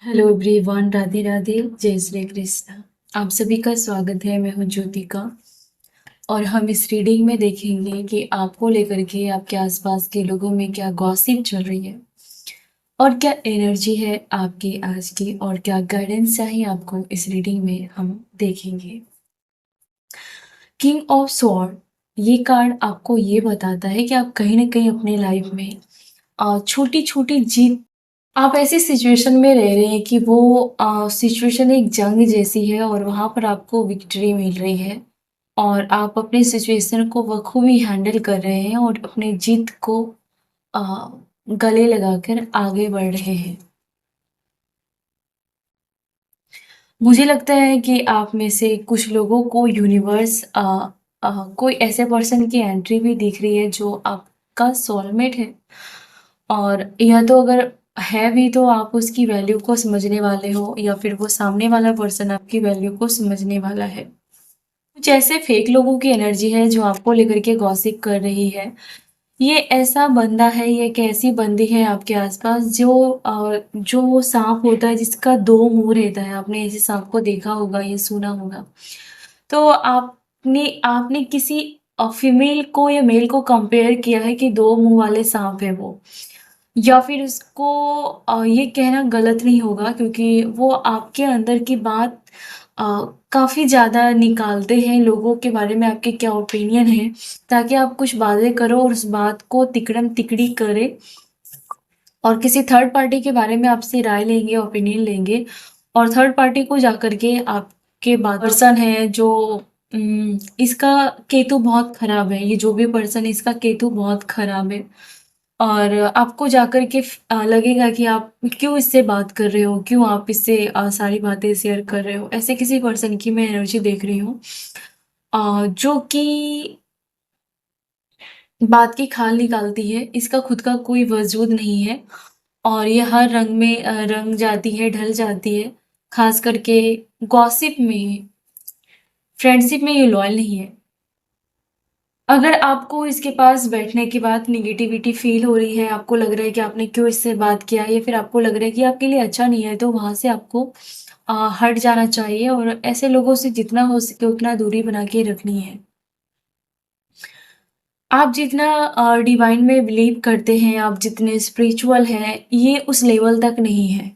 Hello everyone, Radhe Radhe, जय श्री कृष्ण। आप सभी का स्वागत है। मैं हूँ ज्योतिका और हम इस रीडिंग में देखेंगे कि आपको लेकर के आपके आसपास के लोगों में क्या गॉसिप चल रही है और क्या एनर्जी है आपकी आज की और क्या गाइडेंस चाहिए आपको। इस रीडिंग में हम देखेंगे किंग ऑफ स्वॉर्ड। ये कार्ड आपको ये बताता है कि आप कहीं ना कहीं अपने लाइफ में छोटी छोटी जीत, आप ऐसी सिचुएशन में रह रहे हैं कि वो सिचुएशन एक जंग जैसी है और वहाँ पर आपको विक्ट्री मिल रही है और आप अपनी सिचुएशन को बखूबी हैंडल कर रहे हैं और अपने जीत को अ, गले लगाकर आगे बढ़ रहे हैं। मुझे लगता है कि आप में से कुछ लोगों को यूनिवर्स कोई ऐसे पर्सन की एंट्री भी दिख रही है जो आपका सोलमेट है और या तो अगर है भी तो आप उसकी वैल्यू को समझने वाले हो या फिर वो सामने वाला पर्सन आपकी वैल्यू को समझने वाला है। कुछ ऐसे फेक लोगों की एनर्जी है जो आपको लेकर के गॉसिप कर रही है। ये ऐसा बंदा है, ये एक ऐसी बंदी है आपके आसपास जो सांप होता है जिसका दो मुंह रहता है। आपने ऐसे सांप को देखा होगा, ये सुना होगा। तो आपने आपने किसी फीमेल को या मेल को कंपेयर किया है कि दो मुंह वाले सांप है वो, या फिर उसको ये कहना गलत नहीं होगा क्योंकि वो आपके अंदर की बात अ, काफ़ी ज़्यादा निकालते हैं, लोगों के बारे में आपके क्या ओपिनियन है, ताकि आप कुछ बातें करो और उस बात को तिकड़म तिकड़ी करें और किसी थर्ड पार्टी के बारे में आपसे राय लेंगे, ओपिनियन लेंगे और थर्ड पार्टी को जाकर के आपके बाद पर्सन है जो इसका केतु बहुत खराब है, ये जो भी पर्सन है इसका केतु बहुत खराब है और आपको जाकर के लगेगा कि आप क्यों इससे बात कर रहे हो, क्यों आप इससे सारी बातें शेयर कर रहे हो। ऐसे किसी पर्सन की मैं एनर्जी देख रही हूँ जो कि बात की खाल निकालती है, इसका खुद का कोई वजूद नहीं है और ये हर रंग में रंग जाती है, ढल जाती है। खास करके गॉसिप में, फ्रेंडशिप में ये लॉयल नहीं है। अगर आपको इसके पास बैठने के बाद नेगेटिविटी फील हो रही है, आपको लग रहा है कि आपने क्यों इससे बात किया या फिर आपको लग रहा है कि आपके लिए अच्छा नहीं है, तो वहाँ से आपको हट जाना चाहिए और ऐसे लोगों से जितना हो सके उतना दूरी बना के रखनी है। आप जितना डिवाइन में बिलीव करते हैं, आप जितने स्पिरिचुअल हैं, ये उस लेवल तक नहीं है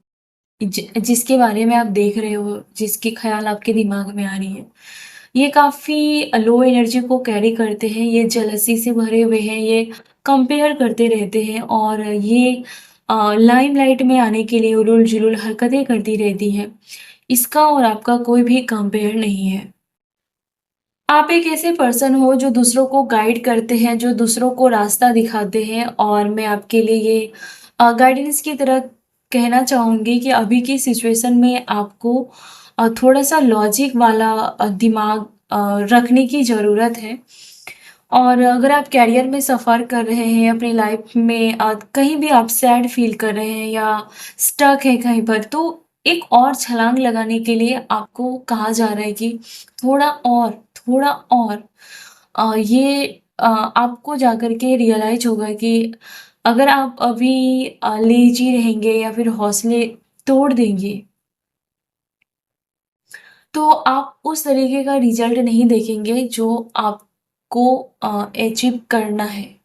जिसके बारे में आप देख रहे हो, जिसके ख्याल आपके दिमाग में आ रही है। ये काफ़ी लो एनर्जी को कैरी करते हैं, ये जेलसी से भरे हुए हैं, ये कंपेयर करते रहते हैं और ये लाइमलाइट में आने के लिए उलूल-जुलूल हरकतें करती रहती हैं। इसका और आपका कोई भी कंपेयर नहीं है। आप एक ऐसे पर्सन हो जो दूसरों को गाइड करते हैं, जो दूसरों को रास्ता दिखाते हैं और मैं आपके लिए ये गाइडेंस की तरह कहना चाहूँगी कि अभी की सिचुएशन में आपको थोड़ा-सा लॉजिक वाला दिमाग रखने की ज़रूरत है। और अगर आप करियर में सफ़र कर रहे हैं, अपनी लाइफ में कहीं भी आप सैड फ़ील कर रहे हैं या स्टक हैं कहीं पर, तो एक और छलांग लगाने के लिए आपको कहा जा रहा है कि थोड़ा और ये आपको जाकर के रियलाइज़ होगा कि अगर आप अभी लेज़ी रहेंगे या फिर हौसले तोड़ देंगे, तो आप उस तरीके का रिज़ल्ट नहीं देखेंगे जो आपको अचीव करना है।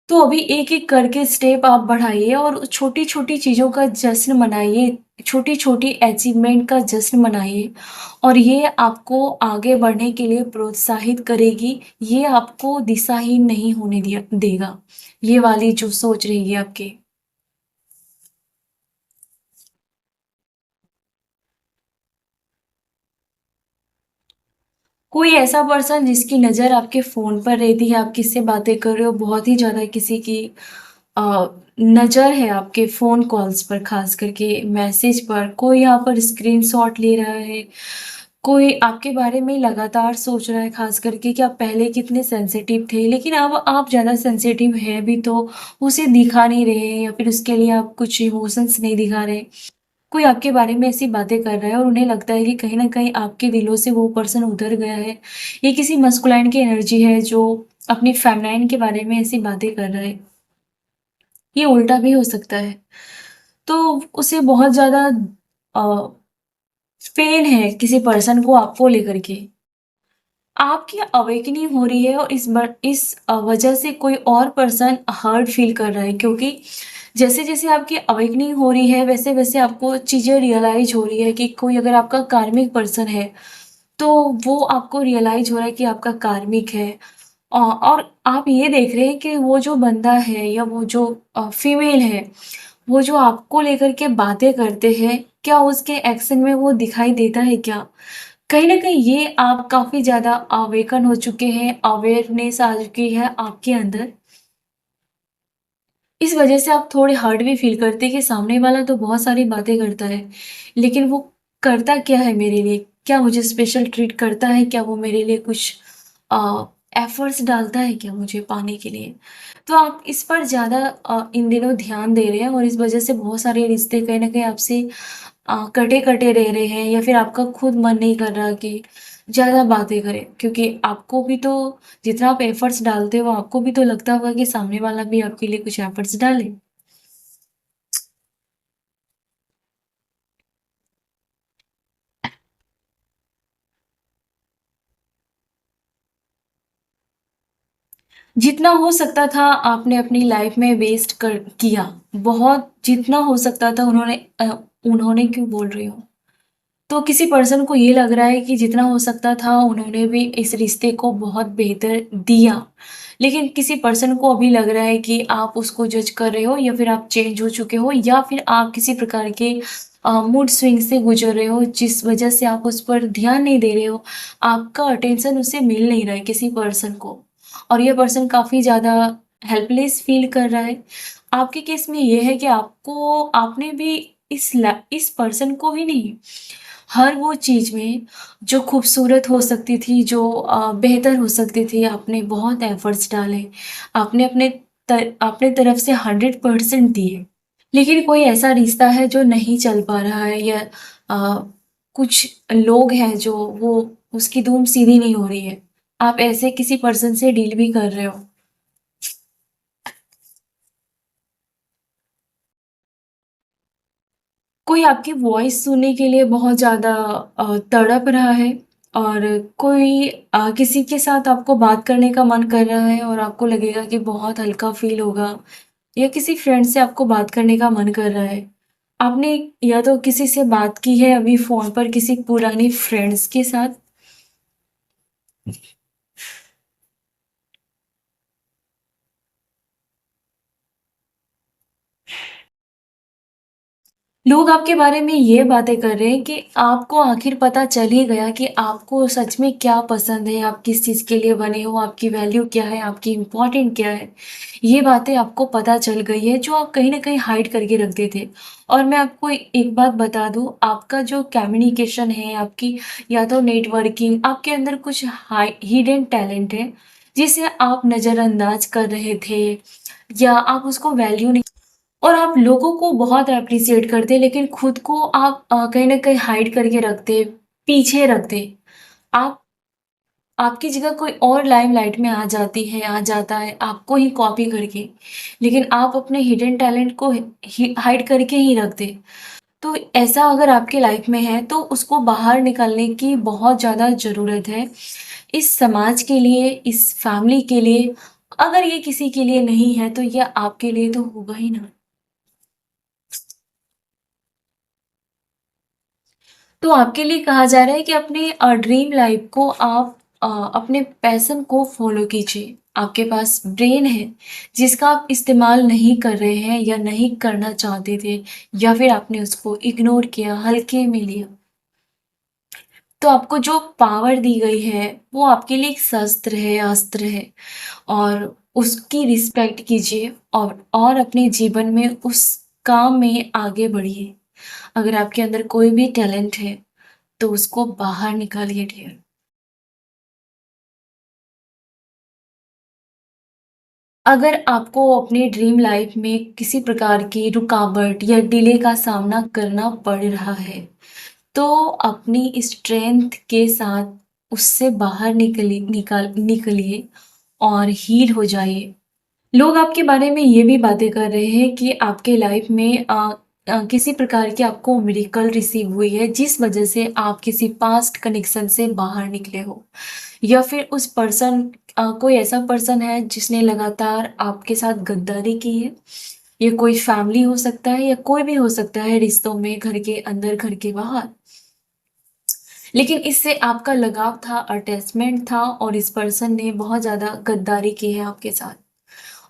तो अभी एक-एक करके स्टेप आप बढ़ाइए और छोटी-छोटी चीज़ों का जश्न मनाइए, छोटी-छोटी अचीवमेंट का जश्न मनाइए और ये आपको आगे बढ़ने के लिए प्रोत्साहित करेगी, ये आपको दिशाहीन नहीं होने दिया देगा, ये वाली जो सोच रहेगी आपकी। कोई ऐसा पर्सन जिसकी नज़र आपके फ़ोन पर रहती है, आप किससे बातें कर रहे हो, बहुत ही ज़्यादा किसी की अ, नज़र है आपके फ़ोन कॉल्स पर, ख़ास करके मैसेज पर, कोई यहाँ पर स्क्रीनशॉट ले रहा है, कोई आपके बारे में लगातार सोच रहा है, ख़ास करके कि आप पहले कितने सेंसिटिव थे, लेकिन अब आप ज़्यादा सेंसिटिव हैं भी तो उसे दिखा नहीं रहे हैं या फिर उसके लिए आप कुछ इमोशंस नहीं दिखा रहे। कोई आपके बारे में ऐसी बातें कर रहा है और उन्हें लगता है कि कहीं न कहीं आपके दिलों से वो पर्सन उतर गया है। ये किसी मस्कुलाइन की एनर्जी है जो अपनी फेमिनाइन के बारे में ऐसी बातें कर रहा है। ये उल्टा भी हो सकता है। तो उसे बहुत ज़्यादा अ, पेन है किसी पर्सन को आपको लेकर के। आपकी अवेकनिंग हो रही है और इस वजह से कोई और पर्सन हर्ट फील कर रहा है, क्योंकि जैसे-जैसे आपकी अवेकनिंग हो रही है, वैसे-वैसे आपको चीज़ें रियलाइज़ हो रही है कि कोई अगर आपका कार्मिक पर्सन है, तो वो आपको रियलाइज़ हो रहा है कि आपका कार्मिक है। और आप ये देख रहे हैं कि वो जो बंदा है या वो जो फीमेल है, वो जो आपको लेकर के बातें करते हैं, क्या उसके एक्शन में वो दिखाई देता है क्या? कहीं न कहीं ये आप काफ़ी ज़्यादा अवेकन हो चुके हैं, अवेयरनेस आ चुकी है आपके अंदर। इस वजह से आप थोड़े हर्ट भी फ़ील करते हैं कि सामने वाला तो बहुत सारी बातें करता है, लेकिन वो करता क्या है मेरे लिए? क्या मुझे स्पेशल ट्रीट करता है? क्या वो मेरे लिए कुछ अ, एफ़र्ट्स डालता है क्या मुझे पाने के लिए? तो आप इस पर ज़्यादा इन दिनों ध्यान दे रहे हैं और इस वजह से बहुत सारे रिश्ते कहीं न कहीं आपसे कटे-कटे रह रहे हैं, या फिर आपका खुद मन नहीं कर रहा कि ज़्यादा बातें करें, क्योंकि आपको भी तो जितना आप एफर्ट्स डालते हो, आपको भी तो लगता होगा कि सामने वाला भी आपके लिए कुछ एफर्ट्स डाले। जितना हो सकता था आपने अपनी लाइफ में वेस्ट कर किया। बहुत जितना हो सकता था उन्होंने क्यों बोल रही हूँ? तो किसी पर्सन को ये लग रहा है कि जितना हो सकता था उन्होंने भी इस रिश्ते को बहुत बेहतर दिया। लेकिन किसी पर्सन को अभी लग रहा है कि आप उसको जज कर रहे हो, या फिर आप चेंज हो चुके हो, या फिर आप किसी प्रकार के मूड स्विंग से गुजर रहे हो जिस वजह से आप उस पर ध्यान नहीं दे रहे हो। आपका अटेंशन उससे मिल नहीं रहा है किसी पर्सन को, और ये पर्सन काफ़ी ज़्यादा हेल्पलेस फील कर रहा है। आपके केस में ये है कि आपने भी इस पर्सन को ही नहीं, हर वो चीज़ में जो खूबसूरत हो सकती थी, जो बेहतर हो सकती थी, आपने बहुत एफ़र्ट्स डाले। आपने अपने तरफ से 100% दिए। लेकिन कोई ऐसा रिश्ता है जो नहीं चल पा रहा है, या अ, कुछ लोग हैं जो वो उसकी धूम सीधी नहीं हो रही है। आप ऐसे किसी पर्सन से डील भी कर रहे हो। कोई आपकी वॉइस सुनने के लिए बहुत ज़्यादा तड़प रहा है, और कोई किसी के साथ आपको बात करने का मन कर रहा है और आपको लगेगा कि बहुत हल्का फ़ील होगा, या किसी फ्रेंड से आपको बात करने का मन कर रहा है। आपने या तो किसी से बात की है अभी फ़ोन पर किसी पुरानी फ्रेंड्स के साथ। लोग आपके बारे में ये बातें कर रहे हैं कि आपको आखिर पता चल ही गया कि आपको सच में क्या पसंद है, आप किस चीज़ के लिए बने हो, आपकी वैल्यू क्या है, आपकी इम्पोर्टेंट क्या है। ये बातें आपको पता चल गई है जो आप कहीं न कहीं हाइड करके रखते थे। और मैं आपको एक बात बता दूँ, आपका जो कम्युनिकेशन है, आपकी या तो नेटवर्किंग, आपके अंदर कुछ हाइ हिडन टैलेंट है, जिसे आप नज़रअंदाज कर रहे थे, या आप उसको वैल्यू नहीं, और आप लोगों को बहुत एप्रिशिएट करते, लेकिन खुद को आप कहीं न कहीं हाइड करके रखते, पीछे रखते। आप आपकी जगह कोई और लाइमलाइट में आ जाता है आपको ही कॉपी करके, लेकिन आप अपने हिडन टैलेंट को ही हाइड करके ही रखते। तो ऐसा अगर आपकी लाइफ में है, तो उसको बाहर निकालने की बहुत ज़्यादा ज़रूरत है। इस समाज के लिए, इस फैमिली के लिए, अगर ये किसी के लिए नहीं है, तो ये आपके लिए तो होगा ही ना। तो आपके लिए कहा जा रहा है कि अपने ड्रीम लाइफ को आप अपने पैशन को फॉलो कीजिए। आपके पास ब्रेन है जिसका आप इस्तेमाल नहीं कर रहे हैं, या नहीं करना चाहते थे, या फिर आपने उसको इग्नोर किया, हल्के में लिया। तो आपको जो पावर दी गई है वो आपके लिए एक शस्त्र है, अस्त्र है, और उसकी रिस्पेक्ट कीजिए, और अपने जीवन में उस काम में आगे बढ़िए। अगर आपके अंदर कोई भी टैलेंट है, तो उसको बाहर निकालिए डियर। अगर आपको अपने ड्रीम लाइफ में किसी प्रकार की रुकावट या डिले का सामना करना पड़ रहा है, तो अपनी स्ट्रेंथ के साथ उससे बाहर निकलिए और हील हो जाइए। लोग आपके बारे में ये भी बातें कर रहे हैं कि आपके लाइफ में किसी प्रकार की आपको मिरेकल रिसीव हुई है, जिस वजह से आप किसी पास्ट कनेक्शन से बाहर निकले हो, या फिर उस पर्सन कोई ऐसा पर्सन है जिसने लगातार आपके साथ गद्दारी की है। ये कोई फैमिली हो सकता है या कोई भी हो सकता है रिश्तों में, घर के अंदर, घर के बाहर। लेकिन इससे आपका लगाव था, अटैचमेंट था, और इस पर्सन ने बहुत ज़्यादा गद्दारी की है आपके साथ।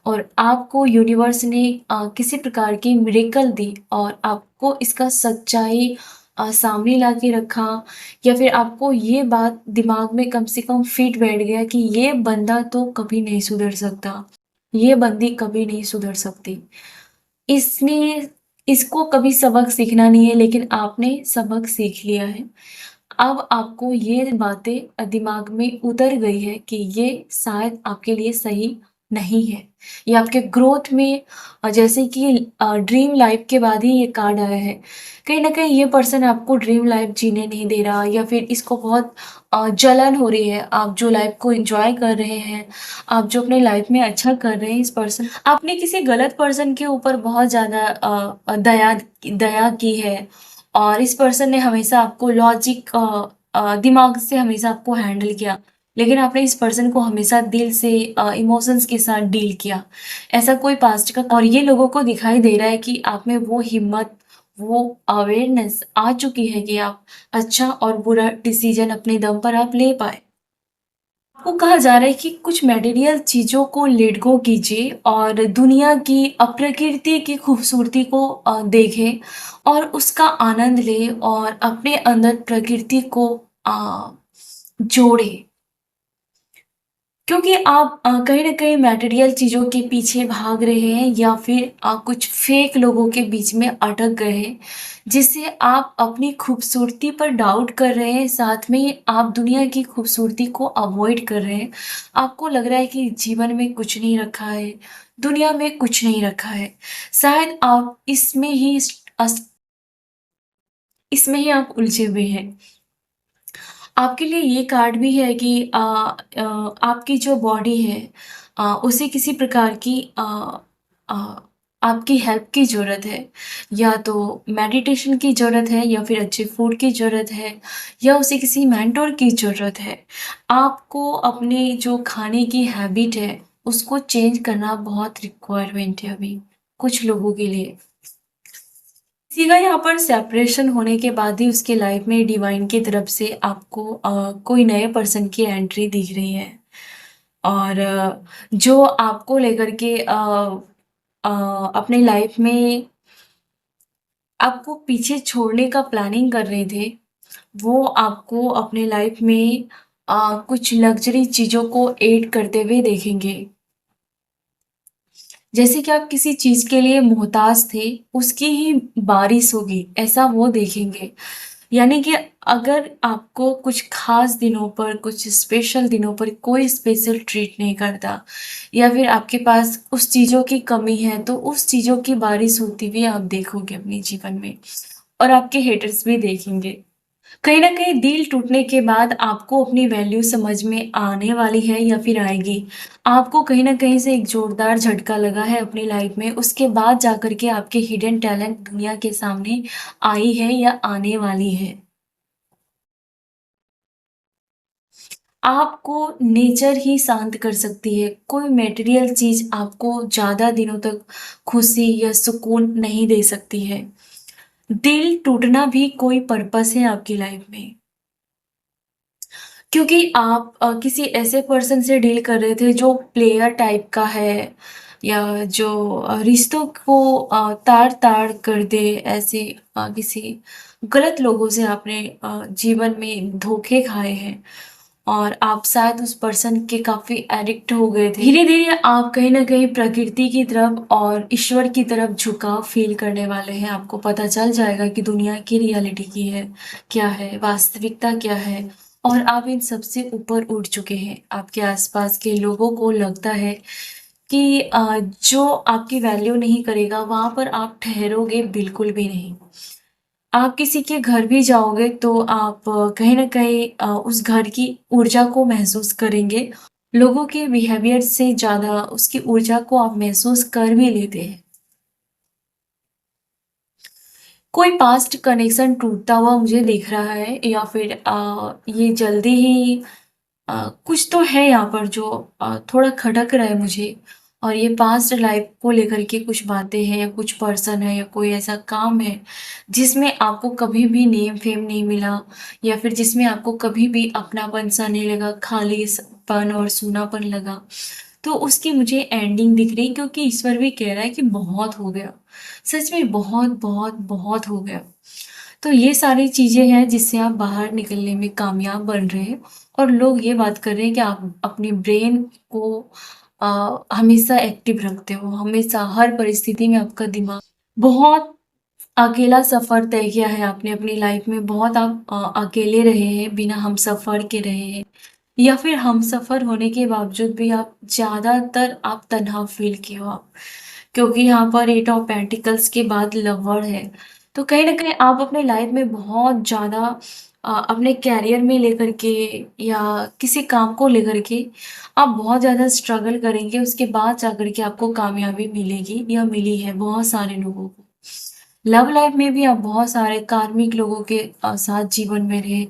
और आपको यूनिवर्स ने किसी प्रकार की मिरेकल दी और आपको इसका सच्चाई सामने ला के रखा, या फिर आपको ये बात दिमाग में कम से कम फिट बैठ गया कि ये बंदा तो कभी नहीं सुधर सकता, ये बंदी कभी नहीं सुधर सकती। इसने इसको कभी सबक सीखना नहीं है, लेकिन आपने सबक सीख लिया है। अब आपको ये बातें दिमाग में उतर गई है कि ये शायद आपके लिए सही नहीं है। ये आपके ग्रोथ में जैसे कि ड्रीम लाइफ के बाद ही ये कार्ड आया है। कहीं न कहीं ये पर्सन आपको ड्रीम लाइफ जीने नहीं दे रहा, या फिर इसको बहुत जलन हो रही है। आप जो लाइफ को एन्जॉय कर रहे हैं, आप जो अपने लाइफ में अच्छा कर रहे हैं, इस पर्सन आपने किसी गलत पर्सन के ऊपर बहुत ज़्यादा दया दया की है, और इस पर्सन ने हमेशा आपको लॉजिक दिमाग से हमेशा आपको हैंडल किया, लेकिन आपने इस पर्सन को हमेशा दिल से इमोशंस के साथ डील किया। ऐसा कोई पास्ट का, और ये लोगों को दिखाई दे रहा है कि आप में वो हिम्मत, वो अवेयरनेस आ चुकी है कि आप अच्छा और बुरा डिसीजन अपने दम पर आप ले पाए। आपको कहा जा रहा है कि कुछ मटेरियल चीज़ों को लेट गो कीजिए और दुनिया की प्रकृति की खूबसूरती को देखें और उसका आनंद लें, और अपने अंदर प्रकृति को जोड़ें। क्योंकि आप कहीं न कहीं मटेरियल चीज़ों के पीछे भाग रहे हैं, या फिर कुछ फेक लोगों के बीच में अटक गए हैं, जिससे आप अपनी खूबसूरती पर डाउट कर रहे हैं, साथ में आप दुनिया की खूबसूरती को अवॉइड कर रहे हैं। आपको लग रहा है कि जीवन में कुछ नहीं रखा है, दुनिया में कुछ नहीं रखा है। शायद आप इसमें ही आप उलझे हुए हैं। आपके लिए ये कार्ड भी है कि आपकी जो बॉडी है, उसे किसी प्रकार की अ, आपकी हेल्प की ज़रूरत है। या तो मेडिटेशन की ज़रूरत है, या फिर अच्छे फूड की ज़रूरत है, या उसे किसी मेंटर की ज़रूरत है। आपको अपने जो खाने की हैबिट है, उसको चेंज करना बहुत रिक्वायरमेंट है अभी, कुछ लोगों के लिए। किसी का यहाँ पर सेपरेशन होने के बाद ही उसके लाइफ में डिवाइन की तरफ से आपको कोई नए पर्सन की एंट्री दिख रही है, और जो आपको लेकर के अपने लाइफ में आपको पीछे छोड़ने का प्लानिंग कर रहे थे, वो आपको अपने लाइफ में कुछ लग्जरी चीज़ों को ऐड करते हुए देखेंगे। जैसे कि आप किसी चीज़ के लिए मोहताज थे, उसकी ही बारिश होगी, ऐसा वो देखेंगे। यानी कि अगर आपको कुछ ख़ास दिनों पर, कुछ स्पेशल दिनों पर कोई स्पेशल ट्रीट नहीं करता, या फिर आपके पास उस चीज़ों की कमी है, तो उस चीज़ों की बारिश होती हुई आप देखोगे अपने जीवन में, और आपके हेटर्स भी देखेंगे। कहीं न कहीं दिल टूटने के बाद आपको अपनी वैल्यू समझ में आने वाली है, या फिर आएगी। आपको कहीं न कहीं से एक ज़ोरदार झटका लगा है अपनी लाइफ़ में, उसके बाद जाकर के आपके हिडन टैलेंट दुनिया के सामने आई है या आने वाली है। आपको नेचर ही शांत कर सकती है, कोई मटेरियल चीज़ आपको ज़्यादा दिनों तक खुशी या सुकून नहीं दे सकती है। दिल टूटना भी कोई पर्पस है आपकी लाइफ़ में। क्योंकि आप किसी ऐसे पर्सन से डील कर रहे थे जो प्लेयर टाइप का है, या जो रिश्तों को तार-ताड़ कर दे, ऐसे किसी गलत लोगों से आपने जीवन में धोखे खाए हैं, और आप शायद उस पर्सन के काफ़ी एडिक्ट हो गए थे। धीरे-धीरे आप कहीं न कहीं प्रकृति की तरफ और ईश्वर की तरफ झुकाव फ़ील करने वाले हैं। आपको पता चल जाएगा कि दुनिया की रियलिटी की है क्या है, वास्तविकता क्या है, और आप इन सबसे ऊपर उठ चुके हैं। आपके आस-पास के लोगों को लगता है कि जो आपकी वैल्यू नहीं करेगा, वहाँ पर आप ठहरोगे बिल्कुल भी नहीं। आप किसी के घर भी जाओगे तो आप कहीं न कहीं उस घर की ऊर्जा को महसूस करेंगे। लोगों के बिहेवियर से ज़्यादा उसकी ऊर्जा को आप महसूस कर भी लेते हैं। कोई पास्ट कनेक्शन टूटता हुआ मुझे दिख रहा है या फिर ये जल्दी ही कुछ तो है यहाँ पर जो थोड़ा खटक रहा है मुझे। और ये पास्ट लाइफ को लेकर के कुछ बातें हैं या कुछ पर्सन है या कोई ऐसा काम है जिसमें आपको कभी भी नेम फेम नहीं मिला या फिर जिसमें आपको कभी भी अपनापन सा नहीं लगा, खालीपन और सूनापन लगा। तो उसकी मुझे एंडिंग दिख रही, क्योंकि ईश्वर भी कह रहा है कि बहुत हो गया। सच में बहुत बहुत बहुत हो गया। तो ये सारी चीज़ें हैं जिससे आप बाहर निकलने में कामयाब बन रहे हैं। और लोग ये बात कर रहे हैं कि आप अपने ब्रेन को हमेशा एक्टिव रखते हो, हमेशा हर परिस्थिति में आपका दिमाग बहुत अकेला सफ़र तय किया है आपने अपनी लाइफ में, बहुत आप अकेले रहे हैं, बिना हमसफ़र के रहे हैं या फिर हमसफ़र होने के बावजूद भी आप ज़्यादातर आप तन्हा फ़ील किए हो आप। क्योंकि यहाँ पर 8 ऑफ पेंटिकल्स के बाद लवर है। तो कहीं न कहीं आप अपने लाइफ में बहुत ज़्यादा अपने करियर में लेकर के या किसी काम को लेकर के आप बहुत ज़्यादा स्ट्रगल करेंगे, उसके बाद जाकर के आपको कामयाबी मिलेगी या मिली है बहुत सारे लोगों को। लव लाइफ में भी आप बहुत सारे कार्मिक लोगों के साथ जीवन में रहे,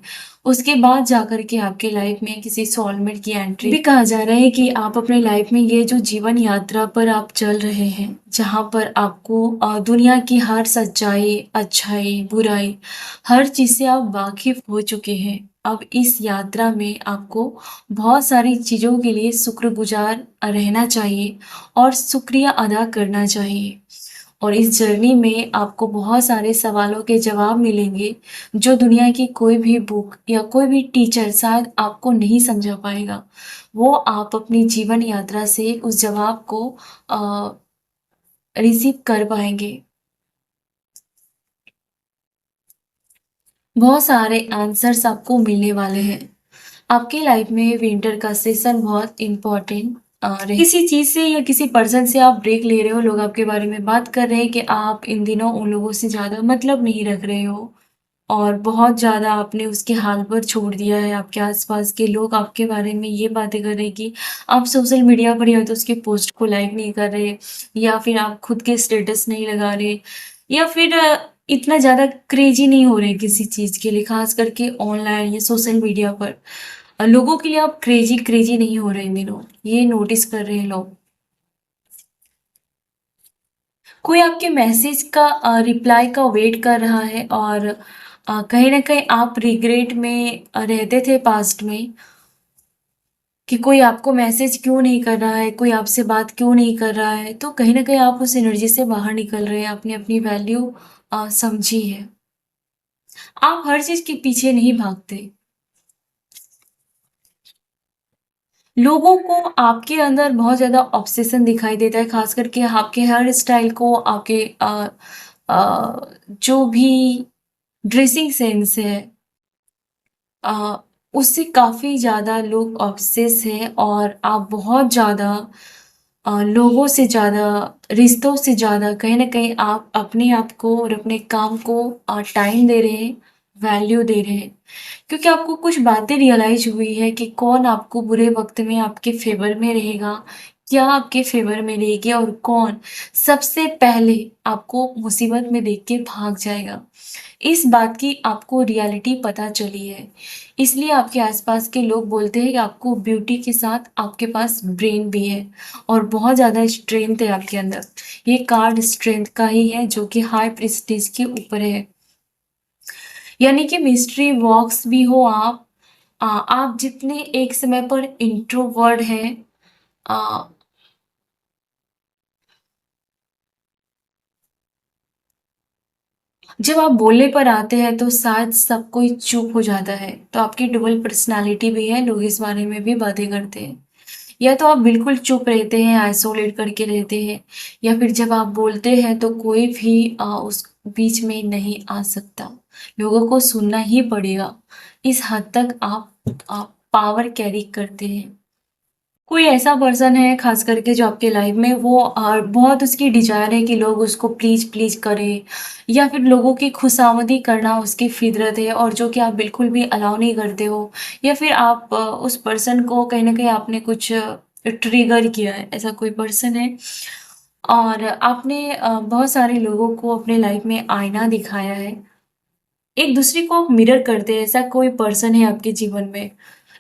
उसके बाद जाकर के आपके लाइफ में किसी सोलमेट की एंट्री भी कहा जा रहा है कि आप अपने लाइफ में ये जो जीवन यात्रा पर आप चल रहे हैं, जहाँ पर आपको दुनिया की हर सच्चाई, अच्छाई, बुराई, हर चीज़ से आप वाकिफ़ हो चुके हैं। अब इस यात्रा में आपको बहुत सारी चीज़ों के लिए शुक्रगुज़ार रहना चाहिए और शुक्रिया अदा करना चाहिए। और इस जर्नी में आपको बहुत सारे सवालों के जवाब मिलेंगे, जो दुनिया की कोई भी बुक या कोई भी टीचर शायद आपको नहीं समझा पाएगा। वो आप अपनी जीवन यात्रा से उस जवाब को अ, रिसीव कर पाएँगे। बहुत सारे आंसर्स आपको मिलने वाले हैं। आपकी लाइफ में विंटर का सेशन बहुत इम्पोर्टेंट रहे। किसी चीज़ से या किसी पर्सन से आप ब्रेक ले रहे हो, लोग आपके बारे में बात कर रहे हैं कि आप इन दिनों उन लोगों से ज़्यादा मतलब नहीं रख रहे हो और बहुत ज़्यादा आपने उसके हाल पर छोड़ दिया है। आपके आस-पास के लोग आपके बारे में ये बातें कर रहे हैं कि आप सोशल मीडिया पर या तो उसके पोस्ट को लाइक नहीं कर रहे या फिर आप खुद के स्टेटस नहीं लगा रहे या फिर इतना ज़्यादा क्रेज़ी नहीं हो रहे किसी चीज़ के लिए, ख़ास करके ऑनलाइन या सोशल मीडिया पर। लोगों के लिए आप क्रेज़ी क्रेज़ी नहीं हो रहे इन दिनों, ये नोटिस कर रहे हैं लोग। कोई आपके मैसेज का रिप्लाई का वेट कर रहा है और कहीं न कहीं आप रिग्रेट में रहते थे पास्ट में कि कोई आपको मैसेज क्यों नहीं कर रहा है, कोई आपसे बात क्यों नहीं कर रहा है। तो कहीं न कहीं आप उस एनर्जी से बाहर निकल रहे हैं, आपने अपनी वैल्यू समझी है। आप हर चीज़ के पीछे नहीं भागते। लोगों को आपके अंदर बहुत ज़्यादा ऑब्सेशन दिखाई देता है, ख़ास करके आपके हेयर स्टाइल को, आपके जो भी ड्रेसिंग सेंस है, अ, उससे काफ़ी ज़्यादा लोग ऑब्सेस हैं और आप बहुत ज़्यादा लोगों से ज़्यादा, रिश्तों से ज़्यादा कहीं न कहीं आप अपने आप को और अपने काम को टाइम दे रहे हैं, वैल्यू दे रहे हैं। क्योंकि आपको कुछ बातें रियलाइज़ हुई है कि कौन आपको बुरे वक़्त में आपके फ़ेवर में रहेगा, क्या आपके फ़ेवर में रहेगी और कौन सबसे पहले आपको मुसीबत में देख के भाग जाएगा। इस बात की आपको रियलिटी पता चली है। इसलिए आपके आस-पास के लोग बोलते हैं कि आपको ब्यूटी के साथ आपके पास ब्रेन भी है और बहुत ज़्यादा स्ट्रेंथ है आपके अंदर। ये कार्ड स्ट्रेंथ का ही है जो कि हाई प्रेस्टीज के ऊपर है। यानी कि मिस्ट्री बॉक्स भी हो आप। आप जितने एक समय पर इंट्रोवर्ट हैं, अ, जब आप बोलने पर आते हैं तो शायद सब कोई चुप हो जाता है। तो आपकी डुअल पर्सनैलिटी भी है, लोग इस बारे में भी बातें करते हैं। या तो आप बिल्कुल चुप रहते हैं, आइसोलेट करके रहते हैं या फिर जब आप बोलते हैं तो कोई भी उस बीच में नहीं आ सकता। लोगों को सुनना ही पड़ेगा। इस हद तक आप पावर कैरी करते हैं। कोई ऐसा पर्सन है ख़ास करके जो आपके लाइफ में वो बहुत उसकी डिज़ायर है कि लोग उसको प्लीज़ करें या फिर लोगों की खुशामदी करना उसकी फ़ितरत है और जो कि आप बिल्कुल भी अलाउ नहीं करते हो या फिर आप उस पर्सन को कहीं न कहीं आपने कुछ ट्रिगर किया है, ऐसा कोई पर्सन है। और आपने बहुत सारे लोगों को अपने लाइफ में आईना दिखाया है। एक दूसरे को आप मिरर करते हैं, ऐसा कोई पर्सन है आपके जीवन में।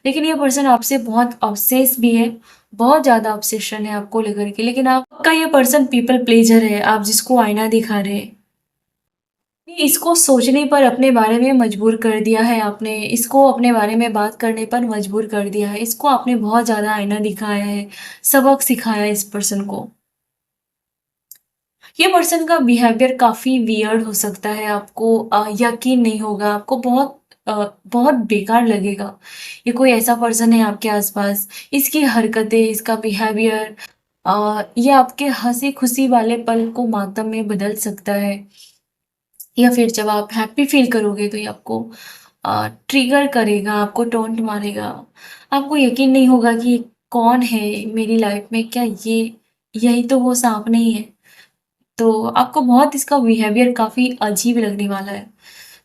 लेकिन ये पर्सन आपसे बहुत ऑब्सेस भी है, बहुत ज़्यादा ऑब्सेशन है आपको लेकर के, लेकिन आपका ये पर्सन पीपल प्लीज़र है, आप जिसको आईना दिखा रहे हैं। इसको सोचने पर अपने बारे में मजबूर कर दिया है आपने, इसको अपने बारे में बात करने पर मजबूर कर दिया है, इसको आपने बहुत ज़्यादा आईना दिखाया है, सबक सिखाया है इस पर्सन को। ये पर्सन का बिहेवियर काफ़ी वियर्ड हो सकता है, आपको यकीन नहीं होगा, आपको बहुत बेकार लगेगा। ये कोई ऐसा पर्सन है आपके आसपास, इसकी हरकतें, इसका बिहेवियर ये आपके हँसी-खुशी वाले पल को मातम में बदल सकता है या फिर जब आप हैप्पी फ़ील करोगे तो ये आपको ट्रिगर करेगा, आपको टॉन्ट मारेगा। आपको यकीन नहीं होगा कि ये कौन है मेरी लाइफ़ में, क्या ये यही तो वो साँप नहीं है? तो आपको बहुत इसका बिहेवियर काफ़ी अजीब लगने वाला है।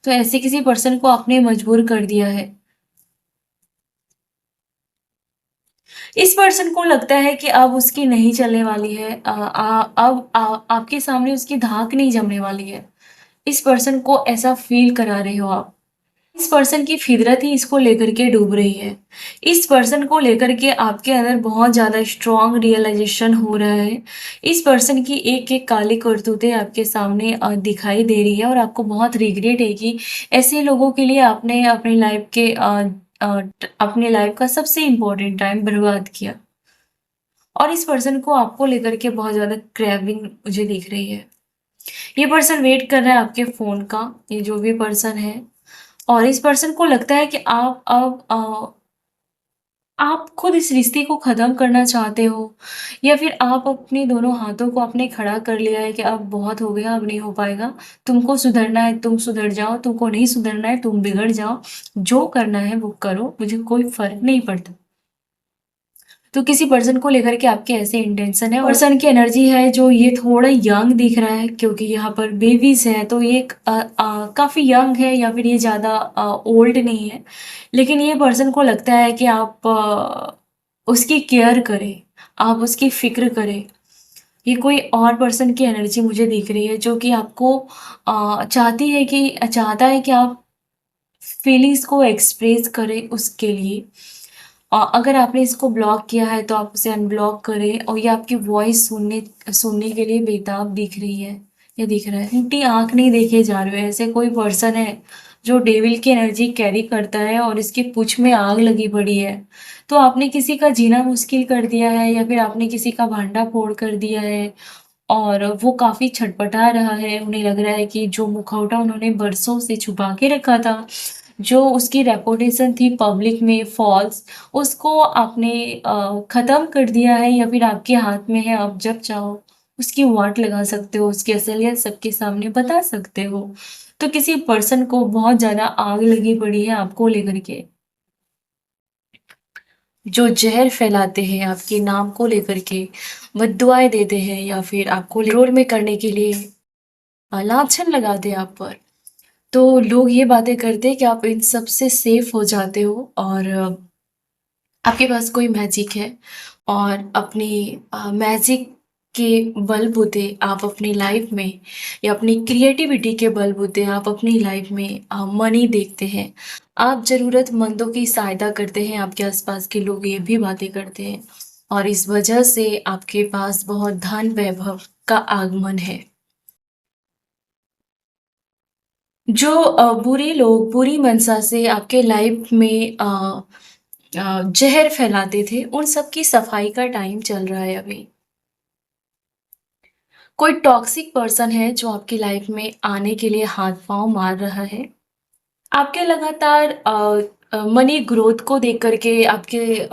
तो ऐसे किसी पर्सन को आपने मजबूर कर दिया है। इस पर्सन को लगता है कि अब उसकी नहीं चलने वाली है। अब आपके सामने उसकी धाक नहीं जमने वाली है। इस पर्सन को ऐसा फ़ील करा रहे हो आप। इस पर्सन की फितरत ही इसको लेकर के डूब रही है। इस पर्सन को लेकर के आपके अंदर बहुत ज़्यादा स्ट्रॉन्ग रियलाइज़ेशन हो रहा है। इस पर्सन की एक-एक काली करतूतें आपके सामने दिखाई दे रही है और आपको बहुत रिग्रेट है कि ऐसे लोगों के लिए आपने अपनी लाइफ़ के अपने लाइफ़ का सबसे इम्पोर्टेंट टाइम बर्बाद किया। और इस पर्सन को आपको लेकर के बहुत ज़्यादा क्रेविंग मुझे दिख रही है। ये पर्सन वेट कर रहा है आपके फ़ोन का, ये जो भी पर्सन है। और इस पर्सन को लगता है कि आप खुद इस रिश्ते को ख़त्म करना चाहते हो या फिर आप अपने दोनों हाथों को आपने खड़ा कर लिया है कि अब बहुत हो गया, अब नहीं हो पाएगा। तुमको सुधरना है, तुम सुधर जाओ, तुमको नहीं सुधरना है, तुम बिगड़ जाओ। जो करना है वो करो, मुझे कोई फ़र्क नहीं पड़ता। तो किसी पर्सन को लेकर के आपके ऐसे इंटेंशन है, पर्सन की एनर्जी है जो ये थोड़ा यंग दिख रहा है क्योंकि यहाँ पर बेबीज है तो ये काफ़ी यंग है या फिर ये ज़्यादा ओल्ड नहीं है। लेकिन ये पर्सन को लगता है कि आप उसकी केयर करें, आप उसकी फिक्र करें। ये कोई और पर्सन की एनर्जी मुझे दिख रही है जो कि आपको चाहता है कि आप फीलिंग्स को एक्सप्रेस करें उसके लिए। अगर आपने इसको ब्लॉक किया है तो आप उसे अनब्लॉक करें और ये आपकी वॉइस सुनने सुनने के लिए बेताब दिख रही है, ये दिख रहा है। उल्टी आँख नहीं देखे जा रहे हो, ऐसे कोई पर्सन है जो डेविल की एनर्जी कैरी करता है और इसकी पूँछ में आग लगी पड़ी है। तो आपने किसी का जीना मुश्किल कर दिया है या फिर आपने किसी का भांडा फोड़ कर दिया है और वो काफ़ी छटपटा रहा है। उन्हें लग रहा है कि जो मुखौटा उन्होंने बरसों से छुपा के रखा था, जो उसकी रेपुटेशन थी पब्लिक में फ़ॉल्स, उसको आपने ख़त्म कर दिया है या फिर आपके हाथ में है, आप जब चाहो उसकी वाट लगा सकते हो, उसकी असलियत सबके सामने बता सकते हो। तो किसी पर्सन को बहुत ज़्यादा आग लगी पड़ी है आपको लेकर के, जो ज़हर फैलाते हैं आपके नाम को लेकर के, बद्दुआएँ देते हैं या फिर आपको कंट्रोल में करने के लिए लांछन लगाते हैं आप पर। तो लोग ये बातें करते हैं कि आप इन सब से सेफ हो जाते हो और आपके पास कोई मैजिक है और अपनी मैजिक के बलबूते आप अपनी लाइफ में या अपनी क्रिएटिविटी के बलबूते आप अपनी लाइफ में मनी देखते हैं। आप ज़रूरतमंदों की सहायता करते हैं, आपके आसपास के लोग ये भी बातें करते हैं और इस वजह से आपके पास बहुत धन वैभव का आगमन है। जो बुरे लोग बुरी मनसा से आपके लाइफ में ज़हर फैलाते थे, उन सब की सफाई का टाइम चल रहा है अभी। कोई टॉक्सिक पर्सन है जो आपकी लाइफ में आने के लिए हाथ-पाँव मार रहा है। आपके लगातार मनी ग्रोथ को देख कर के, आपके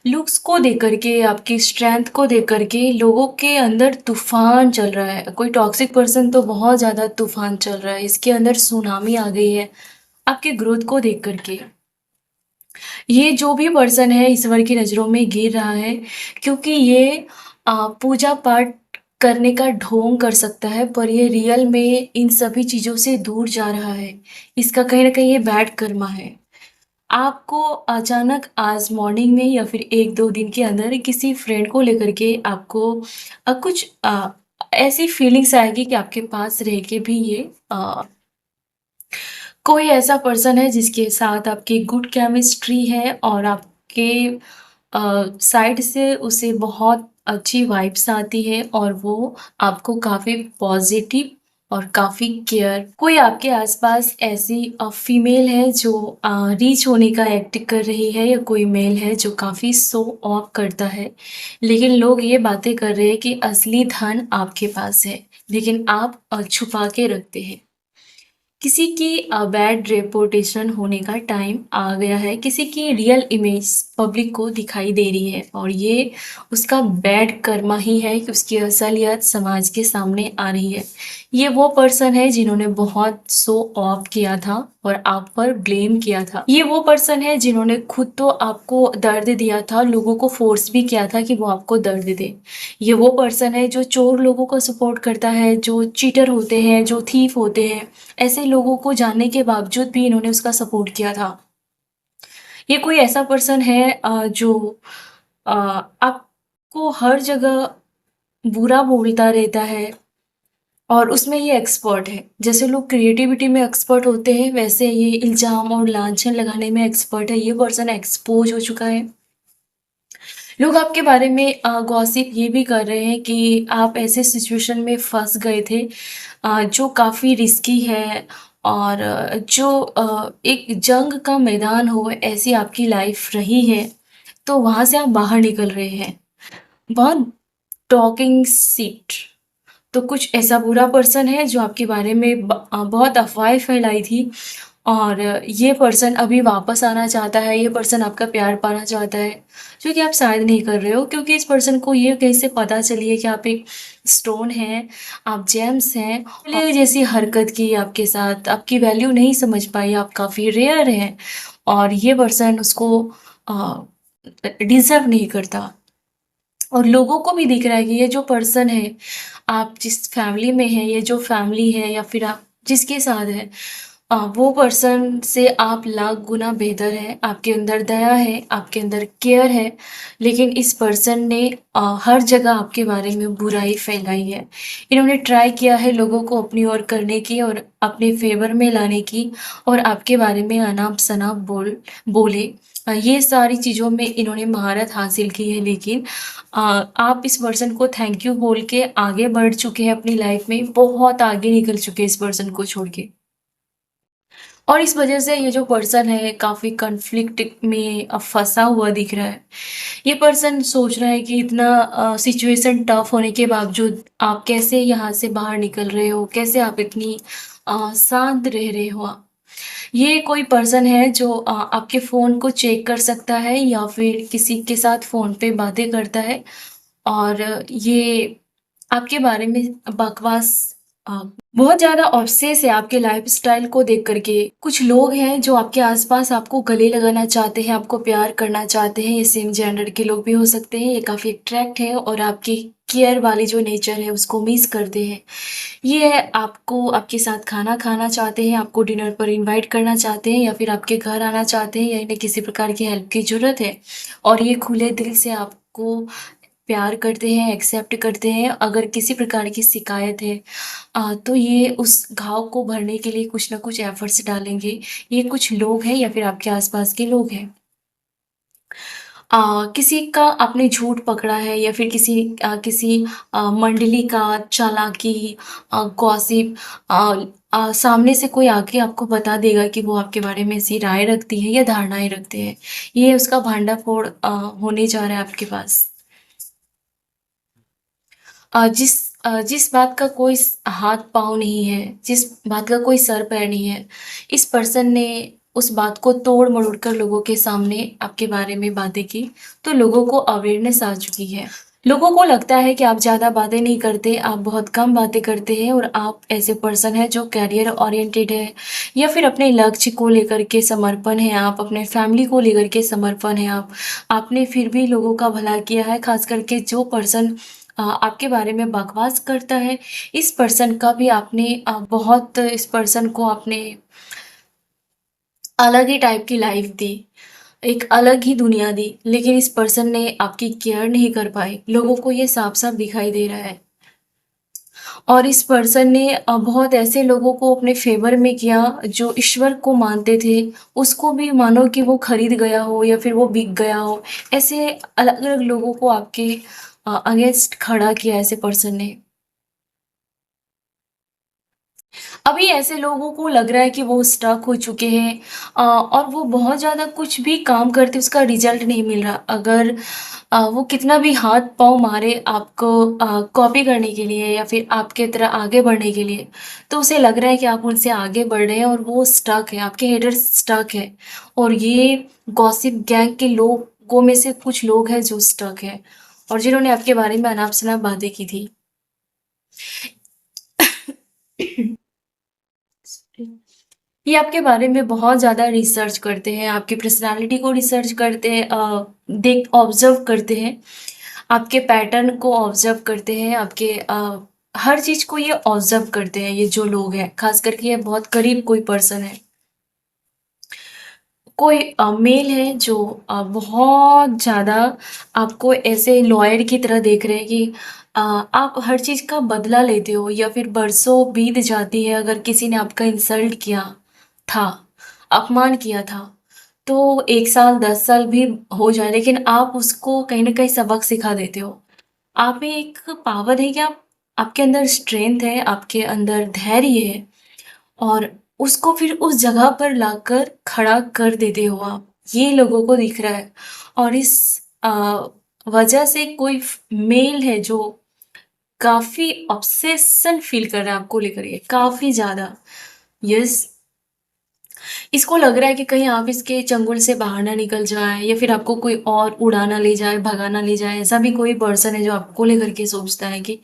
लुक्स को देख कर के, आपकी स्ट्रेंथ को देख कर के लोगों के अंदर तूफ़ान चल रहा है। कोई टॉक्सिक पर्सन तो बहुत ज़्यादा तूफ़ान चल रहा है, इसके अंदर सुनामी आ गई है, आपके ग्रोथ को देख कर के। ये जो भी पर्सन है ईश्वर की नज़रों में गिर रहा है, क्योंकि ये पूजा-पाठ करने का ढोंग कर सकता है, पर ये रियल में इन सभी चीज़ों से दूर जा रहा है। इसका कहीं न कहीं ये बैड कर्मा है। आपको अचानक आज मॉर्निंग में या फिर 1-2 दिन के अंदर किसी फ्रेंड को लेकर के आपको कुछ ऐसी फीलिंग्स आएगी कि आपके पास रह के भी ये कोई ऐसा पर्सन है जिसके साथ आपकी गुड केमिस्ट्री है और आपके साइड से उसे बहुत अच्छी वाइब्स आती है और वो आपको काफ़ी पॉजिटिव और काफ़ी केयर कोई आपके आसपास ऐसी फीमेल है जो रीच होने का एक्ट कर रही है या कोई मेल है जो काफ़ी शो ऑफ करता है, लेकिन लोग ये बातें कर रहे हैं कि असली धन आपके पास है, लेकिन आप छुपा के रखते हैं। किसी की बैड रेपुटेशन होने का टाइम आ गया है, किसी की रियल इमेज पब्लिक को दिखाई दे रही है और ये उसका बैड कर्मा ही है कि उसकी असलियत समाज के सामने आ रही है। ये वो पर्सन है जिन्होंने बहुत शो ऑफ किया था और आप पर ब्लेम किया था। ये वो पर्सन है जिन्होंने खुद तो आपको दर्द दिया था, लोगों को फोर्स भी किया था कि वो आपको दर्द दे। ये वो पर्सन है जो चोर लोगों को सपोर्ट करता है, जो चीटर होते हैं, जो थीफ होते हैं, ऐसे लोगों को जानने के बावजूद भी इन्होंने उसका सपोर्ट किया था। ये कोई ऐसा पर्सन है जो आपको हर जगह बुरा बोलता रहता है और उसमें ये एक्सपर्ट है। जैसे लोग क्रिएटिविटी में एक्सपर्ट होते हैं, वैसे ये इल्ज़ाम और लांछन लगाने में एक्सपर्ट है। ये पर्सन एक्सपोज़ हो चुका है। लोग आपके बारे में गॉसिप ये भी कर रहे हैं कि आप ऐसे सिचुएशन में फँस गए थे जो काफ़ी रिस्की है और जो एक जंग का मैदान हो ऐसी आपकी लाइफ रही है, तो वहाँ से आप बाहर निकल रहे हैं। बहुत टॉकिंग सीट तो कुछ ऐसा बुरा पर्सन है जो आपके बारे में बहुत अफ़वाहें फैलाई थी और ये पर्सन अभी वापस आना चाहता है, ये पर्सन आपका प्यार पाना चाहता है, जो कि आप शायद नहीं कर रहे हो क्योंकि इस पर्सन को ये कहीं से पता चली है कि आप एक स्टोन हैं, आप जेम्स हैं। ये जैसी हरकत की आपके साथ, आपकी वैल्यू नहीं समझ पाई, आप काफ़ी रेयर हैं और ये पर्सन उसको डिज़र्व नहीं करता। और लोगों को भी दिख रहा है कि ये जो पर्सन है, आप जिस फैमिली में हैं, ये जो फैमिली है या फिर आप जिसके साथ हैं वो पर्सन से आप लाख गुना बेहतर हैं। आपके अंदर दया है, आपके अंदर केयर है, लेकिन इस पर्सन ने हर जगह आपके बारे में बुराई फैलाई है। इन्होंने ट्राई किया है लोगों को अपनी ओर करने की और अपने फ़ेवर में लाने की और आपके बारे में अनाप-शनाप बोले। ये सारी चीज़ों में इन्होंने महारत हासिल की है, लेकिन आप इस पर्सन को थैंक यू बोल के आगे बढ़ चुके हैं अपनी लाइफ में, बहुत आगे निकल चुके हैं इस पर्सन को छोड़ के। और इस वजह से ये जो पर्सन है काफ़ी कॉन्फ्लिक्ट में फँसा हुआ दिख रहा है। ये पर्सन सोच रहा है कि इतना सिचुएशन टफ होने के बावजूद आप कैसे यहाँ से बाहर निकल रहे हो? कैसे आप इतनी शांत रह रहे हो? ये कोई पर्सन है जो आपके फ़ोन को चेक कर सकता है या फिर किसी के साथ फ़ोन पे बातें करता है और ये आपके बारे में बकवास अ, बहुत ज़्यादा ऑब्सेस है आपके लाइफ़स्टाइल को देख कर के। कुछ लोग हैं जो आपके आस-पास आपको गले लगाना चाहते हैं, आपको प्यार करना चाहते हैं, ये सेम जेंडर के लोग भी हो सकते हैं, ये काफ़ी अट्रैक्ट हैं और आपकी केयर वाली जो नेचर है उसको मिस करते हैं। ये आपको आपके साथ खाना खाना चाहते हैं, आपको डिनर पर इनवाइट करना चाहते हैं या फिर आपके घर आना चाहते हैं या इन्हें किसी प्रकार की हेल्प की ज़रूरत है और ये खुले दिल से आपको प्यार करते हैं, एक्सेप्ट करते हैं। अगर किसी प्रकार की शिकायत है तो ये उस घाव को भरने के लिए कुछ ना कुछ एफर्ट्स डालेंगे। ये कुछ लोग हैं या फिर आपके आस-पास के लोग हैं। किसी का आपने झूठ पकड़ा है या फिर किसी मंडली का चालाकी गॉसिप सामने से कोई आके आपको बता देगा कि वो आपके बारे में ऐसी राय रखती है या धारणाएँ रखते हैं। ये उसका भांडाफोड़ होने जा रहा है आपके पास। जिस बात का कोई हाथ-पाँव नहीं है, जिस बात का कोई सर-पैर नहीं है, इस पर्सन ने उस बात को तोड़-मरोड़ कर लोगों के सामने आपके बारे में बातें की, तो लोगों को अवेयरनेस आ चुकी है। लोगों को लगता है कि आप ज़्यादा बातें नहीं करते, आप बहुत कम बातें करते हैं और आप ऐसे पर्सन हैं जो करियर ओरिएंटेड है या फिर अपने लक्ष्य को लेकर के समर्पण है आप, अपने फैमिली को लेकर के समर्पण है आप। आपने फिर भी लोगों का भला किया है, ख़ास करके जो पर्सन आपके बारे में बकवास करता है, इस पर्सन का भी आपने बहुत इस पर्सन को आपने अलग ही टाइप की लाइफ़ दी। एक अलग ही दुनिया दी, लेकिन इस पर्सन ने आपकी केयर नहीं कर पाए। लोगों को ये साफ-साफ दिखाई दे रहा है और इस पर्सन ने बहुत ऐसे लोगों को अपने फ़ेवर में किया जो ईश्वर को मानते थे, उसको भी मानो कि वो खरीद गया हो या फिर वो बिक गया हो। ऐसे अलग-अलग लोगों को आपके अगेंस्ट खड़ा किया ऐसे पर्सन ने। अभी ऐसे लोगों को लग रहा है कि वो स्टक हो चुके हैं और वो बहुत ज़्यादा कुछ भी काम करते उसका रिजल्ट नहीं मिल रहा। अगर वो कितना भी हाथ-पाँव मारे आपको कॉपी करने के लिए या फिर आपके तरह आगे बढ़ने के लिए, तो उसे लग रहा है कि आप उनसे आगे बढ़ रहे हैं और वो स्टक है, आपके हेटर्स स्टक है। और ये गॉसिप गैंग के लोगों में से कुछ लोग हैं जो स्टक हैं और जिन्होंने आपके बारे में अनाप-शनाप बातें की थी। ये आपके बारे में बहुत ज़्यादा रिसर्च करते हैं, आपकी पर्सनैलिटी को रिसर्च करते हैं देख ऑब्ज़र्व करते हैं, आपके पैटर्न को ऑब्ज़र्व करते हैं, आपके हर चीज़ को ये ऑब्ज़र्व करते हैं ये जो लोग हैं, ख़ास करके ये बहुत करीब कोई पर्सन है। कोई मेल है जो बहुत ज़्यादा आपको ऐसे लॉयर की तरह देख रहे हैं कि आप हर चीज़ का बदला लेते हो या फिर बरसों बीत जाती है अगर किसी ने आपका इंसल्ट किया था, अपमान किया था, तो 1 साल 10 साल भी हो जाए लेकिन आप उसको कहीं न कहीं सबक सिखा देते हो। आप में एक पावर है कि आप आपके अंदर स्ट्रेंथ है, आपके अंदर धैर्य है और उसको फिर उस जगह पर लाकर खड़ा कर देते हो आप। ये लोगों को दिख रहा है और इस वजह से कोई मेल है जो काफ़ी ऑब्सेशन फ़ील कर रहा है आपको लेकर के, काफ़ी ज़्यादा। यस, इसको लग रहा है कि कहीं आप इसके चंगुल से बाहर ना निकल जाएँ या फिर आपको कोई और उड़ा ना ले जाए, भगा ना ले जाए। ऐसा भी कोई पर्सन है जो आपको लेकर के सोचता है कि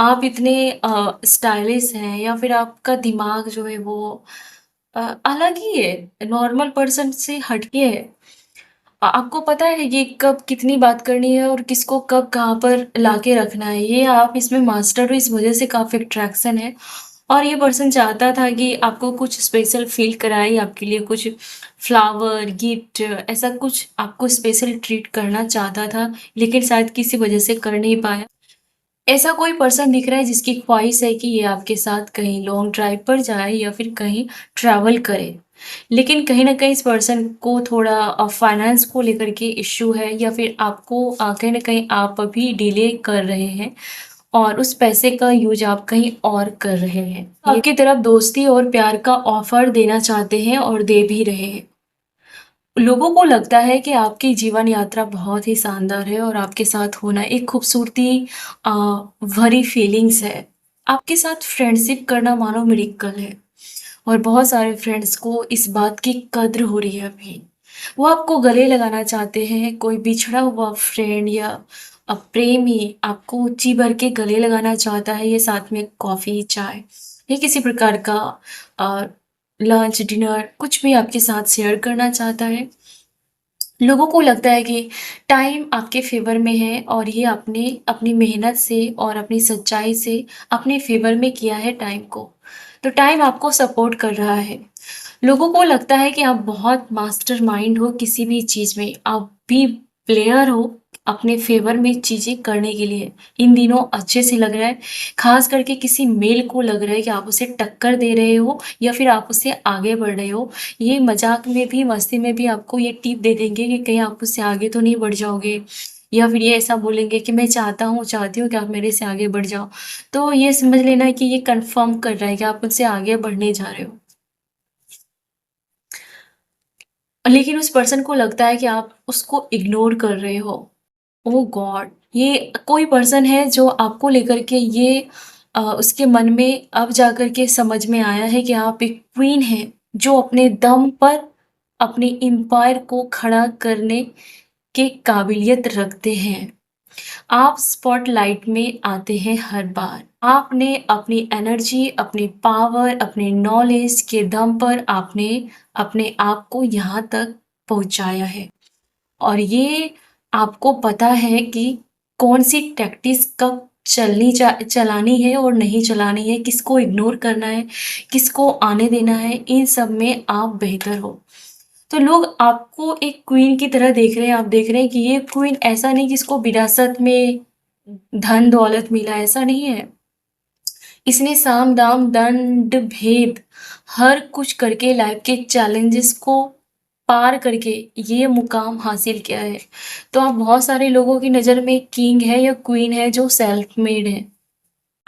आप इतने स्टाइलिश हैं या फिर आपका दिमाग जो है वो अलग ही है, नॉर्मल पर्सन से हट के है। आपको पता है ये कब कितनी बात करनी है और किसको कब कहाँ पर लाके रखना है, ये आप इसमें मास्टर हो इस वज़ह से काफ़ी अट्रैक्शन है। और ये पर्सन चाहता था कि आपको कुछ स्पेशल फ़ील कराए, आपके लिए कुछ फ्लावर, गिफ्ट ऐसा कुछ आपको स्पेशल ट्रीट करना चाहता था, लेकिन शायद किसी वज़ह से कर नहीं पाया। ऐसा कोई पर्सन दिख रहा है जिसकी ख्वाहिश है कि ये आपके साथ कहीं लॉन्ग ड्राइव पर जाए या फिर कहीं ट्रैवल करे। लेकिन कहीं न कहीं इस पर्सन को थोड़ा फाइनेंस को लेकर के इश्यू है या फिर आपको कहीं न कहीं आप अभी डिले कर रहे हैं और उस पैसे का यूज़ आप कहीं और कर रहे हैं। आपकी तरफ दोस्ती और प्यार का ऑफ़र देना चाहते हैं और दे भी रहे हैं। लोगों को लगता है कि आपकी जीवन यात्रा बहुत ही शानदार है और आपके साथ होना एक खूबसूरती अ, भरी फीलिंग्स है। आपके साथ फ्रेंडशिप करना मानो मिरेकल है और बहुत सारे फ्रेंड्स को इस बात की कद्र हो रही है अभी। वो आपको गले लगाना चाहते हैं, कोई बिछड़ा हुआ फ्रेंड या प्रेमी आपको जी भर के गले लगाना चाहता है, ये साथ में कॉफ़ी, चाय या किसी प्रकार का अ, लंच, डिनर कुछ भी आपके साथ शेयर करना चाहता है। लोगों को लगता है कि टाइम आपके फ़ेवर में है और ये आपने अपनी मेहनत से और अपनी सच्चाई से अपने फ़ेवर में किया है टाइम को। तो टाइम आपको सपोर्ट कर रहा है। लोगों को लगता है कि आप बहुत मास्टरमाइंड हो किसी भी चीज़ में, आप भी प्लेयर हो अपने फ़ेवर में चीज़ें करने के लिए। इन दिनों अच्छे से लग रहा है, ख़ास करके किसी मेल को लग रहा है कि आप उसे टक्कर दे रहे हो या फिर आप उससे आगे बढ़ रहे हो। ये मज़ाक में भी, मस्ती में भी आपको ये टिप दे देंगे कि कहीं आप उससे आगे तो नहीं बढ़ जाओगे या फिर ये ऐसा बोलेंगे कि मैं चाहता हूँ, चाहती हूँ कि आप मेरे से आगे बढ़ जाओ। तो ये समझ लेना कि ये कन्फर्म कर रहा है कि आप मुझसे आगे बढ़ने जा रहे हो। लेकिन उस पर्सन को लगता है कि आप उसको इग्नोर कर रहे हो। ओह गॉड! ये कोई पर्सन है जो आपको लेकर के ये उसके मन में अब जाकर के समझ में आया है कि आप एक क्वीन हैं, जो अपने दम पर अपने एम्पायर को खड़ा करने की काबिलियत रखते हैं। आप स्पॉटलाइट में आते हैं हर बार। आपने अपनी एनर्जी, अपनी पावर, अपने नॉलेज के दम पर आपने अपने आप को यहाँ तक पहुँचाया है। और ये आपको पता है कि कौन-सी टैक्टिस कब चलानी है और नहीं चलानी है, किसको इग्नोर करना है, किसको आने देना है, इन सब में आप बेहतर हो। तो लोग आपको एक क्वीन की तरह देख रहे हैं, आप देख रहे हैं कि ये क्वीन ऐसा नहीं जिसको विरासत में धन-दौलत मिला, ऐसा नहीं है। इसने साम, दाम, दंड, भेद हर कुछ करके लाइफ के चैलेंजेस को पार करके ये मुकाम हासिल किया है। तो आप बहुत सारे लोगों की नज़र में किंग है या क्वीन है जो सेल्फ मेड है।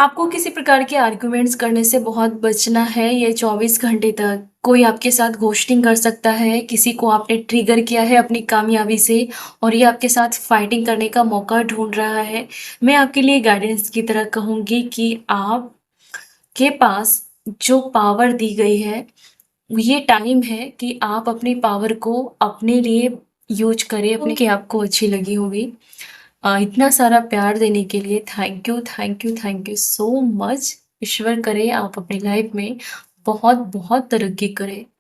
आपको किसी प्रकार के आर्गुमेंट्स करने से बहुत बचना है ये 24 घंटे तक। कोई आपके साथ घोस्टिंग कर सकता है, किसी को आपने ट्रिगर किया है अपनी कामयाबी से और ये आपके साथ फाइटिंग करने का मौका ढूँढ रहा है। मैं आपके लिए गाइडेंस की तरह कहूँगी कि आपके पास जो पावर दी गई है, ये टाइम है कि आप अपनी पावर को अपने लिए यूज़ करें, अपने कि आपको अच्छी लगी होगी। इतना सारा प्यार देने के लिए thank you, thank you, thank you so much. ईश्वर करे आप अपनी लाइफ में बहुत बहुत तरक्की करें।